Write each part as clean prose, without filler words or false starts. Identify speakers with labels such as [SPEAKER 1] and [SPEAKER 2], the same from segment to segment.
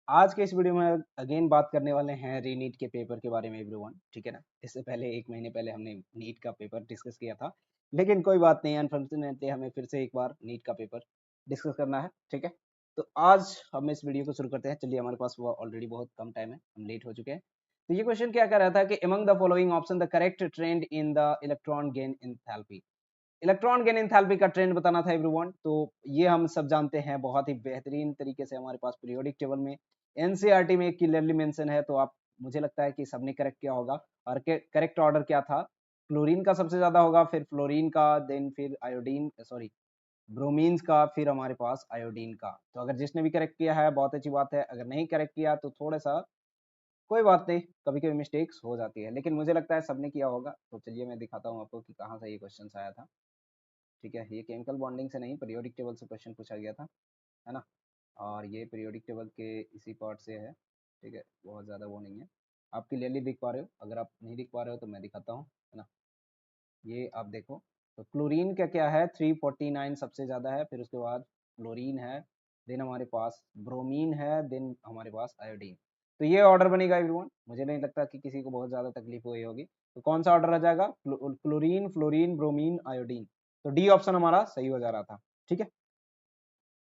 [SPEAKER 1] आज के इस वीडियो में अगेन बात करने वाले हैं रीनीट के पेपर के बारे में एवरीवन, ठीक है ना। इससे पहले 1 महीने पहले हमने नीट का पेपर डिस्कस किया था, लेकिन कोई बात नहीं, अनफॉर्चुनेटली हमें फिर से एक बार नीट का पेपर डिस्कस करना है, ठीक है। तो आज हम इस वीडियो को शुरू करते हैं। चलिए, हमारे पास वो ऑलरेडी बहुत कम टाइम है, हम लेट हो चुके हैं। तो ये क्वेश्चन क्या कर रहा था कि among the following option the correct trend in the electron gain enthalpy. Electron gain enthalpy का ट्रेंड बताना था एवरीवन। तो ये हम सब जानते हैं, बहुत ही बेहतरीन तरीके से हमारे पास पीरियोडिक टेबल में एनसीईआरटी में क्लियरली मेंशन है। तो आप, मुझे लगता है कि सबने करेक्ट किया होगा। और करेक्ट ऑर्डर क्या था? क्लोरीन का सबसे ज्यादा होगा, फिर फ्लोरीन का, देन फिर आयोडीन, सॉरी ब्रोमीन्स का, फिर हमारे पास आयोडीन का। तो अगर जिसने भी करेक्ट किया है बहुत अच्छी बात है, अगर नहीं करेक्ट किया तो थोड़ा सा कोई बात नहीं, कभी कभी मिस्टेक्स हो जाती है, लेकिन मुझे लगता है सबने किया होगा। तो चलिए मैं दिखाता हूँ आपको कि कहाँ से ये क्वेश्चन आया था। ठीक है, ये केमिकल बॉन्डिंग से नहीं, पीरियोडिक टेबल से क्वेश्चन पूछा गया था, है ना। और ये पीरियोडिक टेबल के इसी पार्ट से है, ठीक है, बहुत ज़्यादा वो नहीं है। आप क्लियरली देख पा रहे हो? अगर आप नहीं देख पा रहे हो तो मैं दिखाता हूँ, है ना। ये आप देखो, तो क्लोरीन का क्या है, 349 सबसे ज़्यादा है, फिर उसके बाद फ्लोरीन है, देन हमारे पास ब्रोमीन है, देन हमारे पास आयोडीन। तो ये ऑर्डर बनेगा एवरीवन। मुझे नहीं लगता कि किसी को बहुत ज़्यादा तकलीफ हुई होगी। तो कौन सा ऑर्डर आ जाएगा? Chlorine, fluorine, bromine, iodine. तो डी ऑप्शन हमारा सही हो जा रहा था, ठीक है।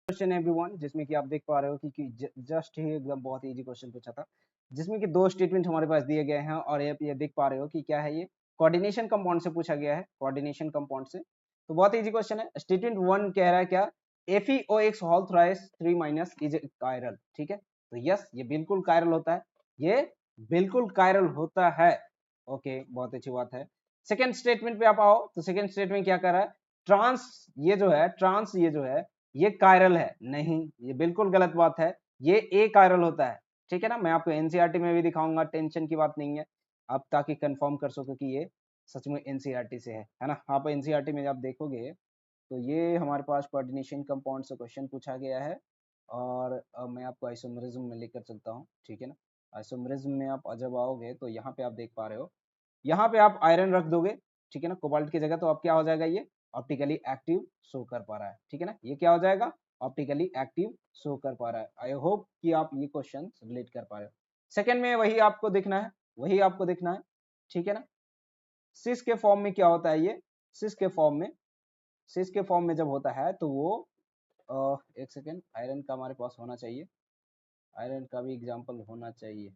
[SPEAKER 1] क्वेश्चन है एवरीवन, जिसमें कि आप देख पा रहे हो कि जस्ट ही एकदम बहुत इजी क्वेश्चन पूछा था, जिसमें कि दो स्टेटमेंट हमारे पास दिए गए हैं। और ये देख पा रहे हो कि क्या है, ये कोऑर्डिनेशन कंपाउंड से पूछा गया है, कोऑर्डिनेशन कंपाउंड से। तो बहुत इजी क्वेश्चन है। स्टेटमेंट 1 कह रहा है क्या? FeOX whole thrice 3 minus is chiral, ठीक है। तो यस, ये बिल्कुल कायरल होता है, ये बिल्कुल कायरल होता है। ओके, बहुत अच्छी बात है। सेकेंड स्टेटमेंट पे आप आओ, तो सेकेंड स्टेटमेंट क्या कर रहा है? ट्रांस, ये जो है ट्रांस, ये जो है ये कायरल है नहीं, ये बिल्कुल गलत बात है। ये ए कायरल होता है, ठीक है ना। मैं आपको एनसीईआरटी में भी दिखाऊंगा, टेंशन की बात नहीं है। आप ताकि कंफर्म कर सको कि ये सच में एनसीईआरटी से है ना। आप एनसीईआरटी में आप देखोगे तो ये हमारे पास कोऑर्डिनेशन कंपाउंड से क्वेश्चन पूछा गया है। और अब मैं आपको आइसोमरिज्म में लेकर चलता हूँ, ठीक है ना। आइसोमरिज्म में आप जब आओगे तो यहाँ पे आप देख पा रहे हो, यहाँ पे आप आयरन रख दोगे, ठीक है ना, कोबाल्ट की जगह। तो अब क्या हो जाएगा? ये ऑप्टिकली एक्टिव शो कर पा रहा है, ठीक है ना। ये क्या हो जाएगा? ऑप्टिकली एक्टिव शो कर पा रहा है। आई होप कि आप ये क्वेश्चन रिलेट कर पा रहे हो। सेकंड में वही आपको देखना है, वही आपको देखना है, ठीक है ना। सिस के फॉर्म में क्या होता है? ये सिस के फॉर्म में, सिस के फॉर्म में जब होता है तो वो एक सेकेंड, आयरन का हमारे पास होना चाहिए, आयरन का भी एग्जाम्पल होना चाहिए,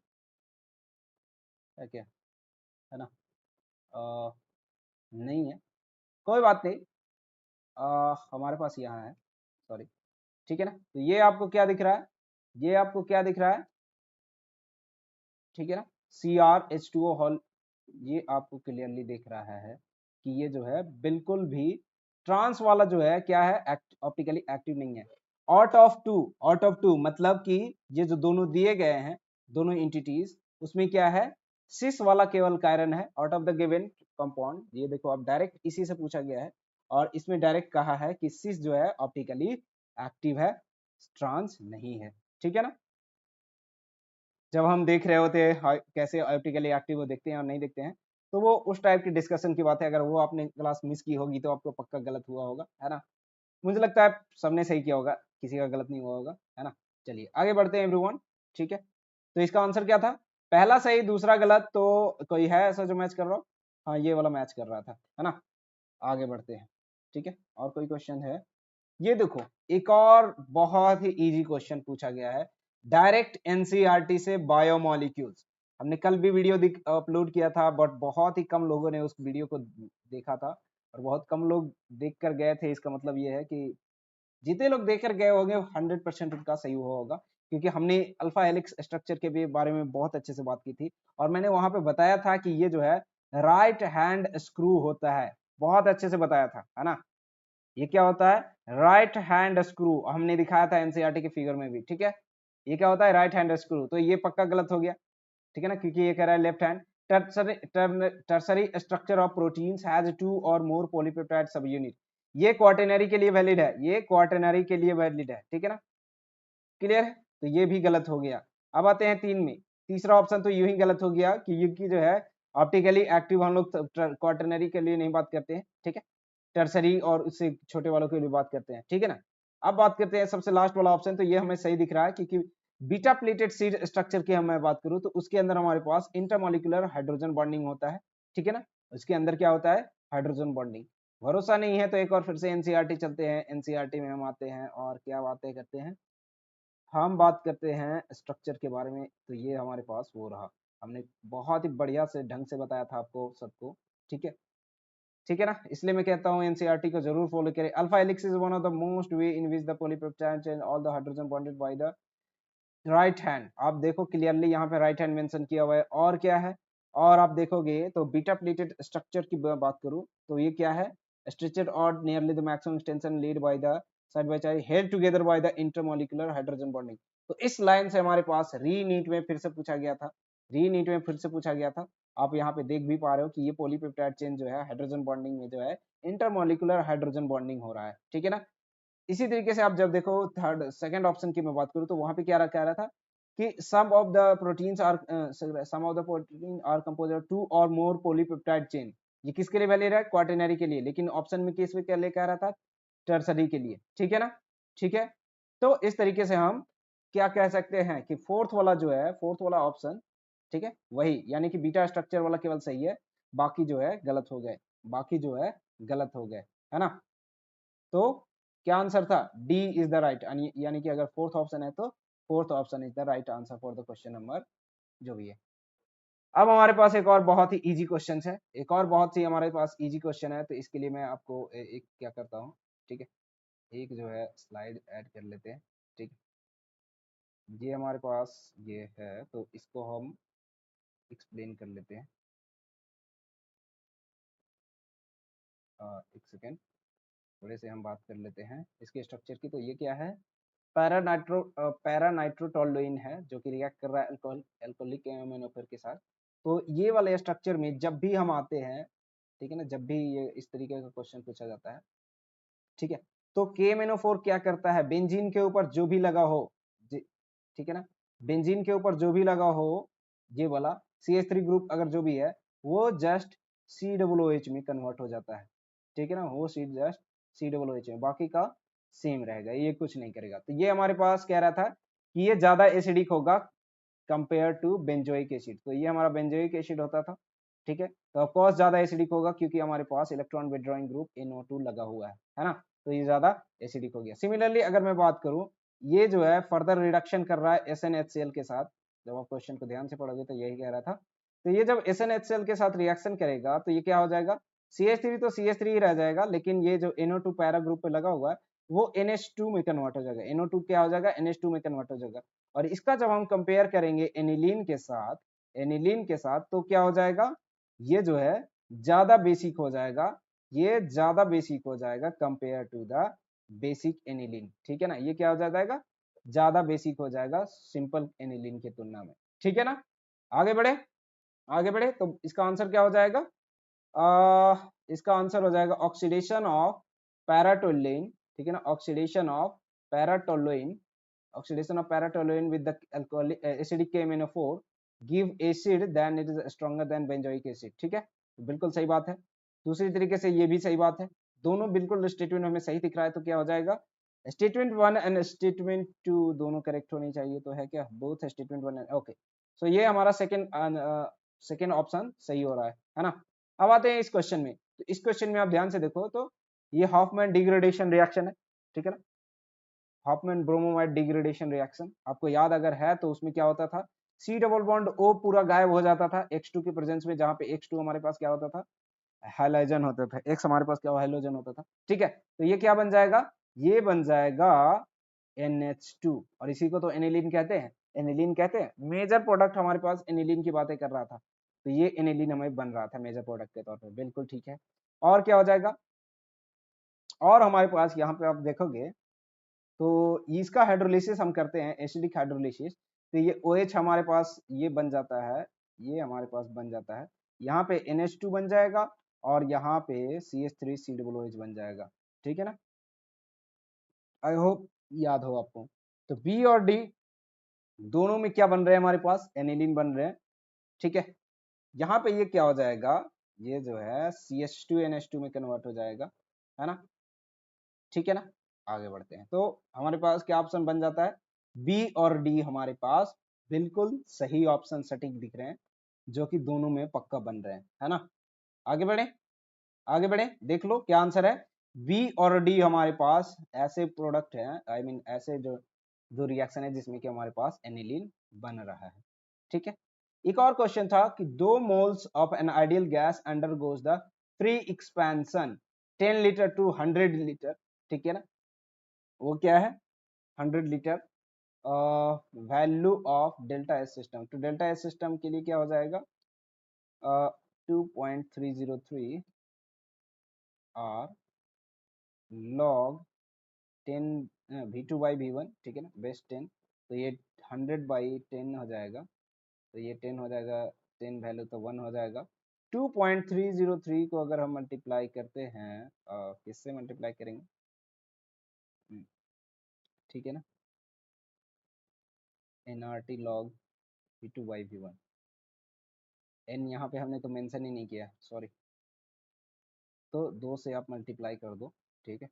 [SPEAKER 1] है क्या, है ना। अ, नहीं है, कोई बात नहीं। हमारे पास यहाँ है, सॉरी, ठीक है ना। तो ये आपको क्या दिख रहा है? ये आपको क्या दिख रहा है? ठीक है ना, CrH2O हॉल, ये आपको क्लियरली दिख रहा है कि ये जो है बिल्कुल भी ट्रांस वाला जो है क्या है, ऑप्टिकली एक्टिव नहीं है। Out of two, out of two मतलब कि ये जो दोनों दिए गए हैं, दोनों इंटिटीज, उसमें क्या है? सिस वाला केवल कायरन है out of the given compound. ये देखो, आप डायरेक्ट इसी से पूछा गया है, और इसमें डायरेक्ट कहा है कि सिस जो है ऑप्टिकली एक्टिव है, ट्रांस नहीं है, ठीक है ना। जब हम देख रहे होते हैं कैसे ऑप्टिकली एक्टिव वो देखते हैं और नहीं देखते हैं, तो वो उस टाइप की डिस्कशन की बात है। अगर वो आपने क्लास मिस की होगी तो आपको पक्का गलत हुआ होगा, है ना। मुझे लगता है सबने सही किया होगा, किसी का गलत नहीं हुआ होगा, है ना। चलिए आगे बढ़ते हैं एवरीवन, ठीक है। तो इसका आंसर क्या था? पहला सही, दूसरा गलत। तो कोई है ऐसा जो मैच कर रहा हो? हाँ, ये वाला मैच कर रहा था, है ना। आगे बढ़ते हैं, ठीक है। और कोई क्वेश्चन है? ये देखो, एक और बहुत ही इजी क्वेश्चन पूछा गया है डायरेक्ट एनसीईआरटी से, बायोमोलिक्यूल्स। हमने कल भी वीडियो अपलोड किया था, बट बहुत ही कम लोगों ने उस वीडियो को देखा था, और बहुत कम लोग देख कर गए थे। इसका मतलब ये है कि जितने लोग देख कर गए होंगे 100% उनका सही हुआ होगा, क्योंकि हमने अल्फा हेलिक्स स्ट्रक्चर के भी बारे में बहुत अच्छे से बात की थी, और मैंने वहां पे बताया था कि ये जो है राइट हैंड स्क्रू होता है, बहुत अच्छे से बताया था, है ना। ये क्या होता है? राइट हैंड स्क्रू, हमने दिखाया था एनसीईआरटी के फिगर में भी, ठीक है। ये क्या होता है? Right hand screw. तो ये पक्का गलत हो गया, ठीक है ना, क्योंकि ये कह रहा है left hand. Tertiary structure of proteins has 2 और मोर पॉलीपेप्टाइड सब यूनिट। ये क्वार्टेनरी के लिए वैलिड है, ये क्वार्टेनरी के लिए वैलिड है, ठीक है ना। क्लियर है? तो ये भी गलत हो गया। अब आते हैं 3 में। तीसरा ऑप्शन तो यूं ही गलत हो गया कि युकी जो है ऑप्टिकली एक्टिव, हम लोग क्वार्टेनरी के लिए नहीं बात करते हैं, ठीक है। टर्सरी और उससे छोटे वालों के लिए बात करते हैं, ठीक है ना। अब बात करते हैं सबसे लास्ट वाला ऑप्शन। तो ये हमें सही दिख रहा है, क्योंकि बीटा प्लेटेड सीड स्ट्रक्चर की मैं बात करूं तो उसके अंदर हमारे पास इंटरमोलिकुलर हाइड्रोजन बॉन्डिंग होता है, ठीक है ना। उसके अंदर क्या होता है, हाइड्रोजन बॉन्डिंग। भरोसा नहीं है तो एक और फिर से एनसीईआरटी चलते हैं, एनसीईआरटी में हम आते हैं और क्या बातें करते हैं, हम बात करते हैं स्ट्रक्चर के बारे में। तो ये हमारे पास वो रहा, हमने बहुत ही बढ़िया से ढंग से बताया था आपको सबको, ठीक है, ठीक है ना। इसलिए मैं कहता हूँ एनसीईआरटी को जरूर फॉलो करें। Alpha helix is one of the most way in which the polypeptide chain all the hydrogen bonded by the right hand. आप देखो क्लियरली यहाँ पे राइट हैंड मेंशन किया हुआ है। और क्या है, और आप देखोगे तो बीटा प्लेटेड स्ट्रक्चर की बात करूँ तो ये क्या है, स्ट्रक्चर और nearly the maximum extension lead by the side by side held together by the intermolecular hydrogen bonding. तो इस लाइन से हमारे पास री नीट में फिर से पूछा गया था, री नीट में फिर से पूछा गया था। आप यहाँ पे देख भी पा रहे हो कि ये पॉलीपेप्टाइड चेन जो है हाइड्रोजन बॉन्डिंग में जो है इंटरमोलिकुलर हाइड्रोजन बॉन्डिंग हो रहा है, ठीक है ना। इसी तरीके से आप जब देखो थर्ड सेकंड ऑप्शन की मैं बात करूं तो वहां पे क्या कह रहा था कि some of the proteins are some of the protein are composed of two और मोर पॉलीपेप्टाइड चेन। ये किसके लिए वैलिड है, क्वाटरनरी के लिए, लेकिन ऑप्शन में किस में क्या ले कह रहा था, टर्सरी के लिए, ठीक है ना। ठीक है, तो इस तरीके से हम क्या कह सकते हैं कि फोर्थ वाला जो है, फोर्थ वाला ऑप्शन, ठीक है, वही यानी कि बीटा स्ट्रक्चर वाला केवल सही है, बाकी जो है गलत हो गए, बाकी जो है गलत हो गए, है ना। तो क्या आंसर था, डी इज द राइट, यानी कि अगर फोर्थ ऑप्शन है तो fourth option is the right answer for the question number जो भी है। अब हमारे पास एक और बहुत ही इजी क्वेश्चन है, एक और बहुत ही हमारे पास इजी क्वेश्चन है। तो इसके लिए मैं आपको एक क्या करता हूँ, ठीक है, एक जो है स्लाइड ऐड कर लेते हैं, ठीक है। ये हमारे पास ये है तो इसको हम एक्सप्लेन कर लेते हैं। एक सेकेंड, थोड़े से हम बात कर लेते हैं इसके स्ट्रक्चर की। तो ये क्या है, पैरानाइट्रोटोलुइन है जो कि रिएक्ट कर रहा है अल्कोहलिक एमिनोफेर के साथ। तो ये वाले स्ट्रक्चर में जब भी हम आते हैं, ठीक है ना, जब भी ये इस तरीके का क्वेश्चन पूछा जाता है, ठीक है, तो KMNO4 क्या करता है, बेंजीन के ऊपर जो भी लगा हो, ठीक है ना, बेंजीन के ऊपर जो भी लगा हो ये वाला CH3 ग्रुप अगर जो भी है वो जस्ट COOH में कन्वर्ट हो जाता है, ठीक है ना, वो जस्ट COOH में, बाकी का सेम रहेगा, ये कुछ नहीं करेगा। तो ये हमारे पास कह रहा था कि ये ज्यादा एसिडिक होगा कंपेयर टू बेंजोइक एसिड। तो ये हमारा बेंजोइक एसिड होता था, ठीक है। तो ऑफकोर्स ज्यादा एसिडिक होगा क्योंकि हमारे पास इलेक्ट्रॉन विड्रॉइंग ग्रुप NO2 लगा हुआ है ना। तो ये ज्यादा एसिडिक हो गया। सिमिलरली अगर मैं बात करूं, ये जो है फर्दर रिडक्शन कर रहा है SnHCl के साथ। जब आप क्वेश्चन को ध्यान से पढ़ोगे तो यही कह रहा था। तो ये जब SnHCl के साथ रिएक्शन करेगा तो ये क्या हो जाएगा, CH3 तो CH3 ही रह जाएगा, लेकिन ये जो NO2 पैरा ग्रुप पे लगा हुआ है वो NH2 में कन्वर्ट हो जाएगा, NO2 क्या हो जाएगा, NH2 में कन्वर्ट हो जाएगा। और इसका जब हम कंपेयर करेंगे एनिलीन के साथ, एनिलीन के साथ, तो क्या हो जाएगा, ये जो है ज्यादा बेसिक हो जाएगा, ये ज्यादा बेसिक हो जाएगा compare to the basic aniline, ठीक है ना। ये क्या हो जाएगा, ज्यादा बेसिक हो जाएगा सिंपल एनिलीन की तुलना में, ठीक है ना। आगे बढ़े, आगे बढ़े तो इसका आंसर क्या हो जाएगा, इसका आंसर हो जाएगा ऑक्सीडेशन ऑफ पैराटोल्यूइन, ठीक है ना, oxidation of paratoluene, oxidation of paratoluene with the alcoholic acidic KMNO4 give acid then it is stronger than benzoic acid, ठीक है, तो बिल्कुल सही बात है। दूसरी तरीके से ये भी सही बात है, दोनों बिल्कुल स्टेटमेंट हमें सही दिख रहा है। तो क्या हो जाएगा, स्टेटमेंट 1 एंड स्टेटमेंट 2 दोनों करेक्ट होनी चाहिए। तो है क्या, बोथ स्टेटमेंट 1 एंड ओके। सो ये हमारा सेकंड ऑप्शन सही हो रहा है ना। अब आते हैं इस क्वेश्चन में। तो इस क्वेश्चन में आप ध्यान से देखो तो ये हॉफमैन डिग्रेडेशन रिएक्शन है, ठीक है ना, हॉफमैन ब्रोमोमाइड डिग्रेडेशन रिएक्शन। आपको याद अगर है तो उसमें क्या होता था, C डबल बॉन्ड O पूरा गायब हो जाता था X2 के प्रेजेंस में, जहां पे X2 हमारे पास क्या होता था, हैलोजन होता था, X हमारे पास क्या हैलोजन होता था, ठीक है। तो ये क्या बन जाएगा, ये बन जाएगा NH2, और इसी को तो एनिलीन कहते हैं, एनिलीन कहते हैं। मेजर प्रोडक्ट हमारे पास एनिलीन की बातें कर रहा था, तो ये एनिलीन हमें बन रहा था मेजर प्रोडक्ट के तौर पर, बिल्कुल ठीक है। और क्या हो जाएगा, और हमारे पास यहाँ पे आप देखोगे तो इसका हाइड्रोलिसिस हम करते हैं, एसिडिक हाइड्रोलिसिस। तो ये OH हमारे पास ये बन जाता है, ये हमारे पास बन जाता है, यहाँ पे NH2 बन जाएगा और यहाँ पे CH3COOH बन जाएगा, ठीक है ना। आई होप याद हो आपको। तो B और D दोनों में क्या बन रहे हैं, हमारे पास एनिलीन बन रहे हैं, ठीक है। यहाँ पे ये क्या हो जाएगा, ये जो है CH2NH2 में कन्वर्ट हो जाएगा, है ना, ठीक है ना। आगे बढ़ते हैं तो हमारे पास क्या ऑप्शन बन जाता है, बी और डी हमारे पास बिल्कुल सही ऑप्शन सटीक दिख रहे हैं, जो कि दोनों में पक्का बन रहे हैं, है ना। आगे बढ़े, आगे बढ़े, देख लो क्या आंसर है। बी और डी हमारे पास ऐसे प्रोडक्ट हैं, आई मीन ऐसे जो दो रिएक्शन है जिसमें कि हमारे पास एनिलीन बन रहा है, ठीक है। एक और क्वेश्चन था कि 2 moles of an ideal gas undergoes the free expansion 10 litre to 100 litre, ठीक है ना। वो क्या है 100 litre. Value of delta S system, तो डेल्टा एस सिस्टम के लिए क्या हो जाएगा 2.303 आर लॉग 10 V2/V1, ठीक है ना, बेस 10, तो ये 100/10 हो जाएगा, तो ये 10 हो जाएगा, 10 वैल्यू तो 1 हो जाएगा। 2.303 को अगर हम मल्टीप्लाई करते हैं, किससे मल्टीप्लाई करेंगे, ठीक है ना, NRT log V2/V1, n यहाँ पे हमने तो मेंशन ही नहीं किया, सॉरी, तो 2 से आप मल्टीप्लाई कर दो, ठीक है,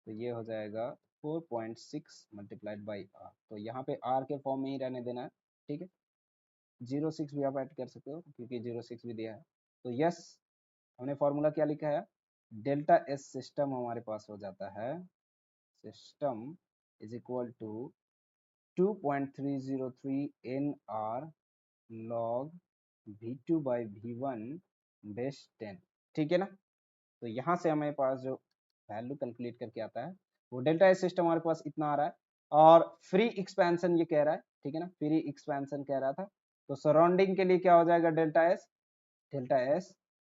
[SPEAKER 1] तो ये हो जाएगा 4.6 मल्टीप्लाइड बाई आर, तो यहाँ पे आर के फॉर्म में ही रहने देना है, ठीक है। 06 भी आप ऐड कर सकते हो क्योंकि 06 भी दिया है, तो यस हमने फॉर्मूला क्या लिखा है, डेल्टा एस सिस्टम हमारे पास हो जाता है, system is equal to 2.303 n R log V2/V1 base 10, ठीक है ना। तो यहाँ से हमारे पास जो वैल्यू कैलकुलेट करके आता है वो डेल्टा एस सिस्टम हमारे पास इतना आ रहा है, और फ्री एक्सपेंशन ये कह रहा है, ठीक है ना, फ्री एक्सपेंशन कह रहा था, तो सराउंडिंग के लिए क्या हो जाएगा डेल्टा एस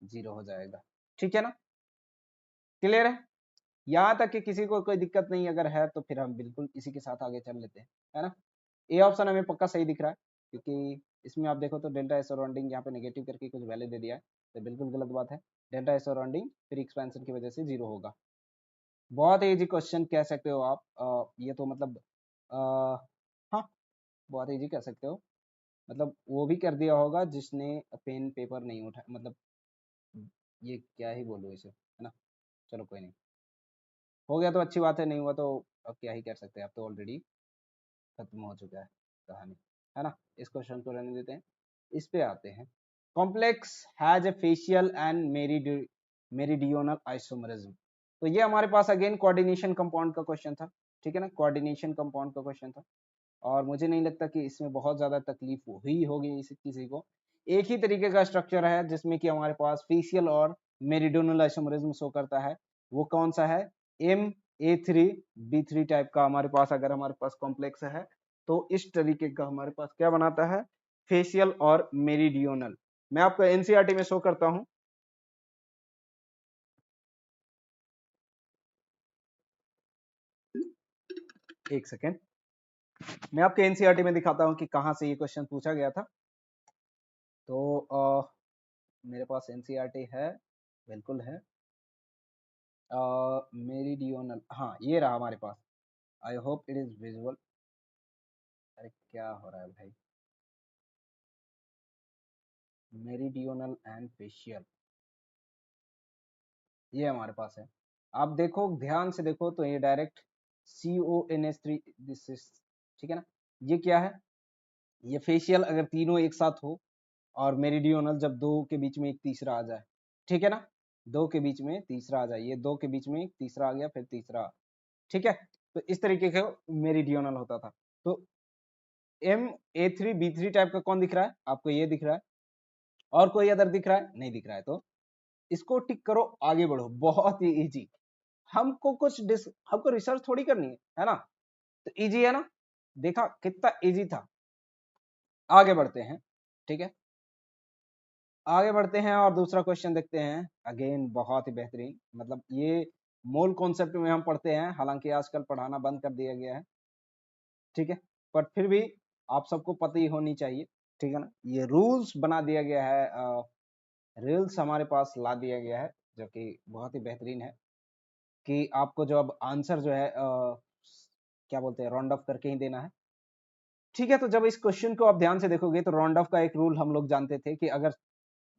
[SPEAKER 1] 0 हो जाएगा, ठीक है ना, क्लियर है। यहाँ तक कि किसी को कोई दिक्कत नहीं अगर है तो फिर हम बिल्कुल इसी के साथ आगे चल लेते हैं, है ना। ए ऑप्शन हमें पक्का सही दिख रहा है, क्योंकि इसमें आप देखो तो डेल्टा एस सराउंडिंग यहाँ पे नेगेटिव करके कुछ वैल्यू दे दिया है, तो बिल्कुल गलत बात है। डेल्टा एस सराउंडिंग फिर एक्सपेंशन की वजह से 0 होगा। बहुत इजी क्वेश्चन कह सकते हो आप, ये तो मतलब हाँ बहुत इजी कह सकते हो, मतलब वो भी कर दिया होगा जिसने पेन पेपर नहीं उठा, मतलब ये क्या ही बोलूँ इसे, है ना। चलो कोई नहीं, हो गया तो अच्छी बात है, नहीं हुआ तो अब क्या ही कर सकते हैं, अब तो ऑलरेडी खत्म हो चुका है कहानी, है ना। इस क्वेश्चन को रहने देते हैं, इस पे आते हैं। Complex has a facial and meridional isomerism, तो ये हमारे पास अगेन कोऑर्डिनेशन कंपाउंड का क्वेश्चन था, ठीक है ना, कोऑर्डिनेशन कंपाउंड का क्वेश्चन था, और मुझे नहीं लगता कि इसमें बहुत ज्यादा तकलीफ हुई होगी किसी को। एक ही तरीके का स्ट्रक्चर है जिसमें कि हमारे पास फेशियल और मेरिडियोनल आइसोमरिज्म शो करता है, वो कौन सा है, MA3B3 टाइप का हमारे पास अगर हमारे पास कॉम्प्लेक्स है, तो इस तरीके का हमारे पास क्या बनाता है, फेशियल और मेरिडियोनल। मैं आपको एनसीईआरटी में शो करता हूं, एक सेकेंड, मैं आपके एनसीईआरटी में दिखाता हूं कि कहां से ये क्वेश्चन पूछा गया था। तो मेरे पास एनसीईआरटी है, बिल्कुल है, मेरिडियोनल, हाँ ये रहा हमारे पास, I hope it is visual. अरे क्या हो रहा है भाई, मेरिडियोनल एंड फेशियल, ये हमारे पास है। आप देखो ध्यान से देखो तो ये डायरेक्ट CONH3 दिस इज, ठीक है ना। ये क्या है, ये फेशियल अगर तीनों एक साथ हो, और मेरिडियोनल जब दो के बीच में एक तीसरा आ जाए, ठीक है ना, दो के बीच में तीसरा आ जाए, ये दो के बीच में एक तीसरा आ गया फिर तीसरा, ठीक है, तो इस तरीके का मेरिडियोनल होता था। तो MA3B3 टाइप का कौन दिख रहा है आपको, ये दिख रहा है, और कोई अदर दिख रहा है, नहीं दिख रहा है, तो इसको टिक करो, आगे बढ़ो, बहुत ही इजी। हमको हमको रिसर्च थोड़ी करनी है ना, तो इजी है ना, देखा कितना इजी था। आगे बढ़ते हैं, ठीक है, आगे बढ़ते हैं और दूसरा क्वेश्चन देखते हैं, अगेन बहुत ही बेहतरीन, मतलब ये मोल कॉन्सेप्ट में हम पढ़ते हैं, हालांकि आजकल पढ़ाना बंद कर दिया गया है, ठीक है, पर फिर भी आप सबको पता ही होनी चाहिए, ठीक है ना। ये रूल्स बना दिया गया है, रूल्स हमारे पास ला दिया गया है, जो कि बहुत ही बेहतरीन है, कि आपको जो अब आंसर जो है क्या बोलते हैं, राउंड ऑफ करके ही देना है, ठीक है। तो जब इस क्वेश्चन को आप ध्यान से देखोगे तो राउंड ऑफ का एक रूल हम लोग जानते थे कि अगर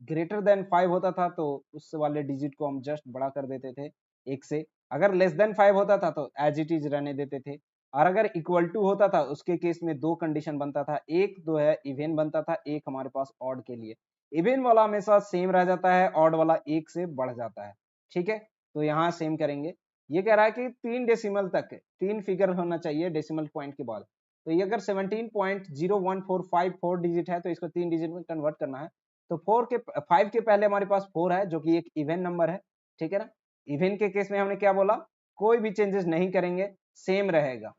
[SPEAKER 1] ग्रेटर देन 5 होता था तो उस वाले डिजिट को हम जस्ट बड़ा कर देते थे एक से, अगर लेस देन 5 होता था तो एज इट इज रहने देते थे, और अगर इक्वल टू होता था उसके केस में दो कंडीशन बनता था, एक तो है इवन बनता था, एक हमारे पास ऑड के लिए। इवन वाला हमेशा सेम रह जाता है, ऑड वाला एक से बढ़ जाता है। ठीक है, तो यहाँ सेम करेंगे। ये कह रहा है कि 3 डेसिमल तक 3 फिगर होना चाहिए डेसिमल पॉइंट के बाद। तो ये अगर 17.01454 डिजिट है तो इसको 3 डिजिट में कन्वर्ट करना है। तो 5 के पहले हमारे पास 4 है जो कि एक इवन नंबर है। ठीक है ना, इवन के केस में हमने क्या बोला, कोई भी चेंजेस नहीं करेंगे, सेम रहेगा।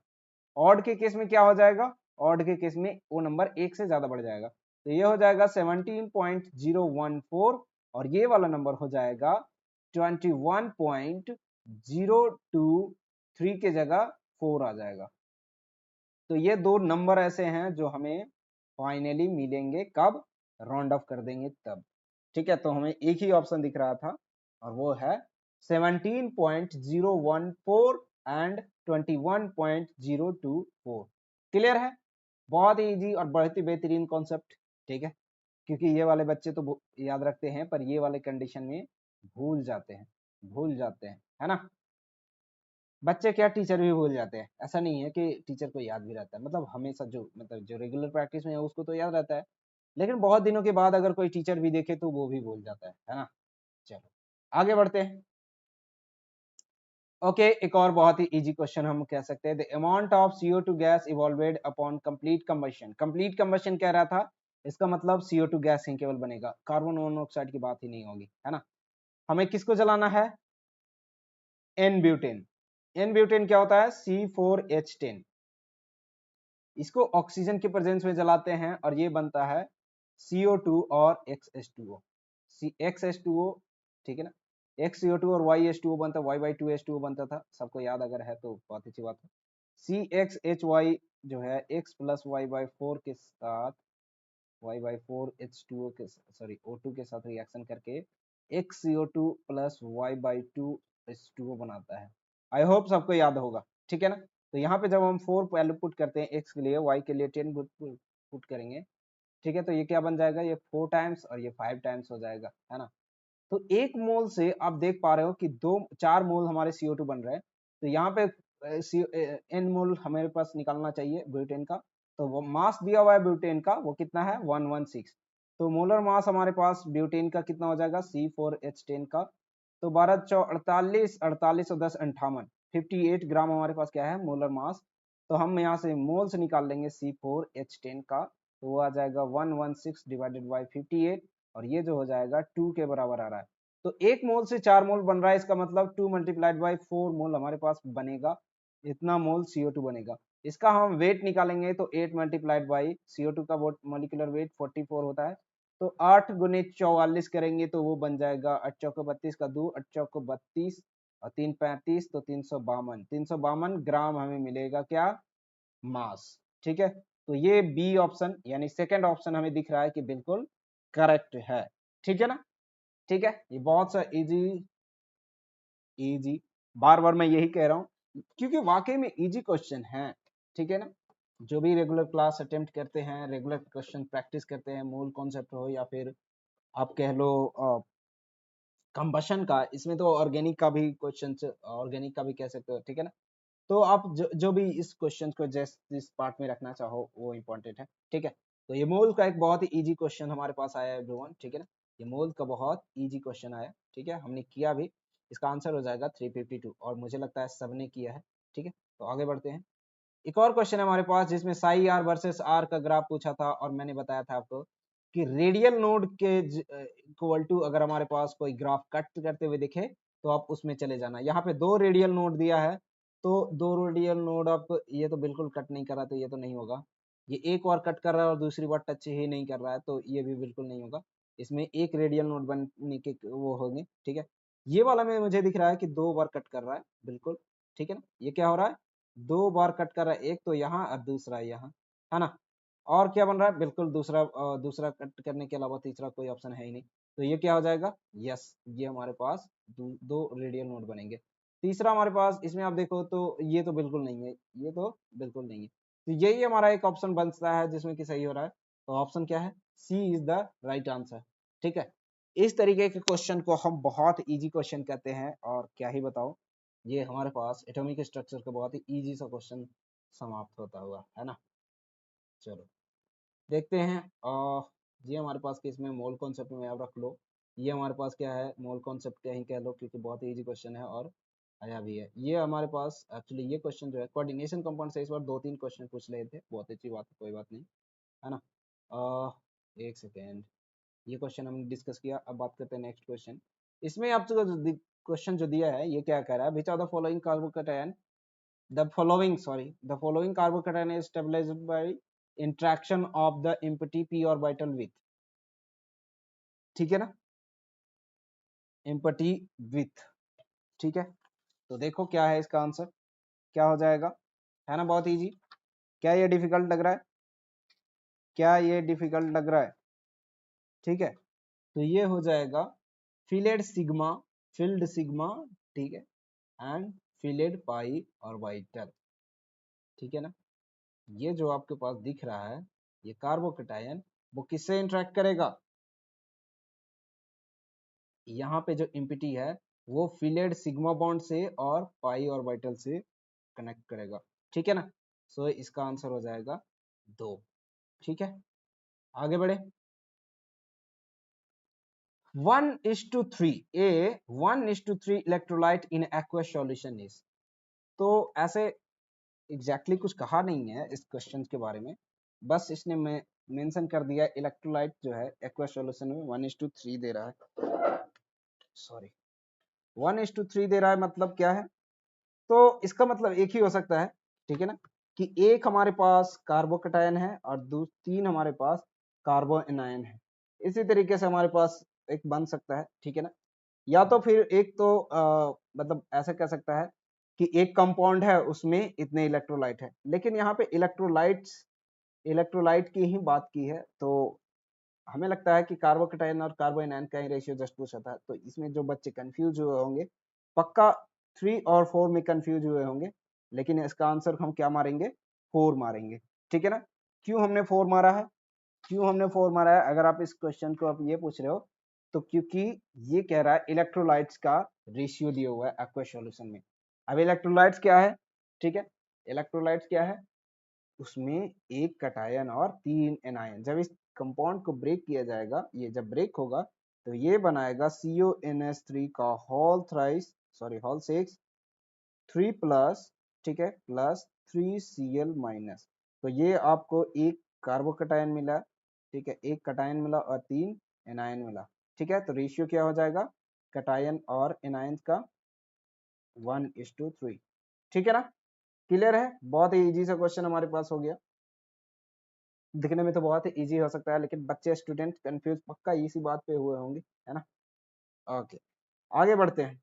[SPEAKER 1] ऑड के केस में क्या हो जाएगा, ऑड के केस में वो नंबर एक से ज्यादा बढ़ जाएगा। तो ये हो जाएगा 17.014 और ये वाला नंबर हो जाएगा 21.023 के जगह 4 आ जाएगा। तो ये दो नंबर ऐसे हैं जो हमें फाइनली मिलेंगे कब, राउंड ऑफ कर देंगे तब। ठीक है, तो हमें एक ही ऑप्शन दिख रहा था और वो है 17.014 एंड 21.024। क्लियर है, बहुत ही इजी और बहुत ही बेहतरीन कॉन्सेप्ट। ठीक है, क्योंकि ये वाले बच्चे तो याद रखते हैं पर ये वाले कंडीशन में भूल जाते हैं, है ना। बच्चे क्या, टीचर भी भूल जाते हैं। ऐसा नहीं है कि टीचर को याद भी रहता है, मतलब हमेशा जो जो रेगुलर प्रैक्टिस में है उसको तो याद रहता है, लेकिन बहुत दिनों के बाद अगर कोई टीचर भी देखे तो वो भी भूल जाता है ना। चलो आगे बढ़ते हैं। ओके, एक और बहुत ही इजी क्वेश्चन हम कह सकते हैं, the amount of CO2 gas evolved upon complete combustion. Complete combustion कह रहा था, इसका मतलब CO2 गैस ही केवल बनेगा, कार्बन मोनोऑक्साइड की बात ही नहीं होगी, है ना। हमें किसको जलाना है, एन ब्यूटेन। एन ब्यूटेन क्या होता है, C4H10। इसको ऑक्सीजन के प्रेजेंस में जलाते हैं और ये बनता है CO2 और XH2O। XH2O, ठीक है ना, XCO2 और YH2O बनता है, Y/2H2O बनता था, सबको याद अगर है तो बहुत अच्छी बात है। CXHY जो है X प्लस Y/4 के साथ Y/4 H2O के सॉरी O2 के साथ रिएक्शन करके XCO2 प्लस Y/2H2O बनाता है। आई होप सबको याद होगा, ठीक है ना। तो यहाँ पे जब हम 4 वैल्यू पुट करते हैं x के लिए, y के लिए 10 पुट करेंगे, ठीक है, तो ये क्या बन जाएगा, ये 4 टाइम्स और ये 5 टाइम्स हो जाएगा, है ना। तो एक मोल से आप देख पा रहे हो कि 4 मोल हमारे CO2 बन रहे हैं। तो यहाँ पे n मोल हमारे पास निकालना चाहिए ब्यूटेन का। तो वो मास दिया हुआ है ब्यूटेन का, वो कितना है 116। तो मोलर मास हमारे पास ब्यूटेन का कितना हो जाएगा, C4H10 का। तो 12 48 48 और 10 58, 58 ग्राम हमारे पास क्या है, मोलर मास। तो हम यहाँ से मोल से निकाल लेंगे C4H10 का, तो वो आ जाएगा 116 डिवाइडेड बाई 58 और ये जो हो जाएगा 2 के बराबर आ रहा है। तो एक मोल से 4 मोल बन रहा है, इसका मतलब 2 मल्टीप्लाइड बाई 4 मोल हमारे पास बनेगा, इतना मोल CO2 बनेगा। इसका हम वेट निकालेंगे तो 8 मल्टीप्लाइड बाई CO2 का मोलिकुलर वेट 44 होता है। तो 8 गुने 44 करेंगे तो वो बन जाएगा 8 चौको 32 का 2, 8 चौको 32 और 3 35, तो 352 ग्राम हमें मिलेगा क्या, मास। ठीक है, तो ये बी ऑप्शन यानी सेकंड ऑप्शन हमें दिख रहा है कि बिल्कुल करेक्ट है। ठीक है ना, ठीक है, ये बहुत सा इजी इजी, बार बार मैं यही कह रहा हूँ क्योंकि वाकई में इजी क्वेश्चन है। ठीक है ना, जो भी रेगुलर क्लास अटेम्प्ट करते हैं, रेगुलर क्वेश्चन प्रैक्टिस करते हैं, मूल कॉन्सेप्ट हो या फिर आप कह लो कंबशन का, इसमें तो ऑर्गेनिक का भी क्वेश्चन, ऑर्गेनिक का भी कह सकते हो। ठीक है ना, तो आप जो भी इस क्वेश्चन को जिस पार्ट में रखना चाहो वो इम्पोर्टेंट है। ठीक है, तो ये मोल का एक बहुत ही इजी क्वेश्चन हमारे पास आया है एवरीवन। ठीक है ना, ये मोल का बहुत इजी क्वेश्चन आया। ठीक है, हमने किया भी, इसका आंसर हो जाएगा 352 और मुझे लगता है सबने किया है। ठीक है, तो आगे बढ़ते हैं। एक और क्वेश्चन है हमारे पास जिसमें साई आर वर्सेस आर का ग्राफ पूछा था और मैंने बताया था आपको कि रेडियल नोड के इक्वल टू अगर हमारे पास कोई ग्राफ कट करते हुए दिखे तो आप उसमें चले जाना। यहाँ पे 2 रेडियल नोड दिया है, तो 2 रेडियल नोड आप, ये तो बिल्कुल कट नहीं कर रहा, तो ये तो नहीं होगा। ये एक बार कट कर रहा है और दूसरी बार टच ही नहीं कर रहा है, तो ये भी बिल्कुल नहीं होगा। इसमें एक रेडियल नोड बनने के वो होंगे। ठीक है, ये वाला में मुझे दिख रहा है कि 2 बार कट कर रहा है, बिल्कुल। ठीक है ना, ये क्या हो रहा है, 2 बार कट कर रहा है, एक तो यहाँ और दूसरा यहाँ, है ना। और क्या बन रहा है, बिल्कुल दूसरा कट करने के अलावा तीसरा कोई ऑप्शन है ही नहीं। तो ये क्या हो जाएगा, यस, ये हमारे पास 2 रेडियल नोड बनेंगे। तीसरा हमारे पास इसमें आप देखो तो ये तो बिल्कुल नहीं है, ये तो बिल्कुल नहीं है। तो यही हमारा एक ऑप्शन बनता है जिसमें कि सही हो रहा है। तो ऑप्शन क्या है, सी इज द राइट आंसर। ठीक है, इस तरीके के क्वेश्चन को हम बहुत इजी क्वेश्चन कहते हैं और क्या ही बताओ, ये हमारे पास एटॉमिक स्ट्रक्चर का बहुत ही इजी सा क्वेश्चन समाप्त होता हुआ, है ना। चलो देखते हैं। ये हमारे पास केस में मोल कॉन्सेप्ट में आप रख लो। ये हमारे पास क्या है, मोल कॉन्सेप्ट क्या ही कह लो, क्योंकि बहुत ही इजी क्वेश्चन है और आया भी है। ये हमारे पास एक्चुअली ये क्वेश्चन जो है कोऑर्डिनेशन कंपाउंड से इस बार 2-3 क्वेश्चन पूछ रहे थे, बहुत अच्छी बात है, कोई बात नहीं, है ना। एक सेकेंड, ये क्वेश्चन हमने डिस्कस किया। अब बात करते हैं नेक्स्ट क्वेश्चन। इसमें आपको क्वेश्चन जो दिया है ये क्या कह रहा है, which are the following carbocation the following carbocation is stabilized by interaction of the empty p orbital with, ठीक है ना, empty with, ठीक है। तो देखो क्या है इसका आंसर, क्या हो जाएगा, है ना, बहुत इजी। क्या ये डिफिकल्ट लग रहा है, क्या ये डिफिकल्ट लग रहा है, ठीक है। तो ये हो जाएगा फिलेड सिग्मा, फिल्ड सिग्मा, ठीक है, एंड फिलेड पाई ऑर्बिटल, ठीक है ना। ये जो आपके पास दिख रहा है ये कार्बोकैटायन, वो किससे इंटरेक्ट करेगा, यहाँ पे जो इम्पिटी है वो फिलेड सिग्मा बॉन्ड से और पाई ऑर्बिटल से कनेक्ट करेगा, ठीक है ना। सो इसका आंसर हो जाएगा 2, ठीक है। आगे बढ़े। 1:3 ए 1:3 electrolyte in aqueous solution is, तो ऐसे एग्जैक्टली कुछ कहा नहीं है इस क्वेश्चन के बारे में, बस इसने मेंशन कर दिया इलेक्ट्रोलाइट जो है एक्वस सॉल्यूशन में 1:3 दे रहा है, सॉरी 1:3 दे रहा है, मतलब क्या है, तो इसका मतलब एक ही हो सकता है, ठीक है ना, कि एक हमारे पास कार्बोकैटायन है और 3 हमारे पास कार्बो एनायन है। इसी तरीके से हमारे पास एक बन सकता है, ठीक है ना। या तो फिर एक तो मतलब ऐसा कह सकता है कि एक कंपाउंड है उसमें इतने इलेक्ट्रोलाइट है, लेकिन यहाँ पे इलेक्ट्रोलाइट की ही बात की है, तो हमें लगता है कि कार्बोकैटायन और कार्बो एनायन का ही रेशियो जस्ट पूछा था। तो इसमें जो बच्चे कंफ्यूज हुए होंगे, पक्का 3 और 4 में कंफ्यूज हुए होंगे, लेकिन इसका आंसर हम क्या मारेंगे, 4 मारेंगे, ठीक है ना। क्यों हमने 4 मारा है, क्यों हमने 4 मारा है, अगर आप इस क्वेश्चन को आप ये पूछ रहे हो, तो क्योंकि ये कह रहा है इलेक्ट्रोलाइट्स का रेशियो दिया हुआ है एक्वस सॉल्यूशन में। अब इलेक्ट्रोलाइट्स क्या है, ठीक है, इलेक्ट्रोलाइट्स क्या है, उसमें एक कटायन और 3 एनायन। जब इस कंपाउंड को ब्रेक किया जाएगा, ये जब ब्रेक होगा तो ये बनाएगा CONS3 का होल 6 3 प्लस, ठीक है, प्लस 3Cl माइनस। तो ये आपको एक कार्बोकैटायन मिला, ठीक है, एक कटायन मिला और 3 एनायन मिला, ठीक है। तो रेशियो क्या हो जाएगा कटायन और एनायन का 1:3, ठीक है ना। क्लियर है, बहुत ही इजी सा क्वेश्चन हमारे पास हो गया। दिखने में तो बहुत ही इजी हो सकता है, लेकिन बच्चे स्टूडेंट कंफ्यूज पक्का इसी बात पे हुए होंगे, है ना। ओके, आगे बढ़ते हैं।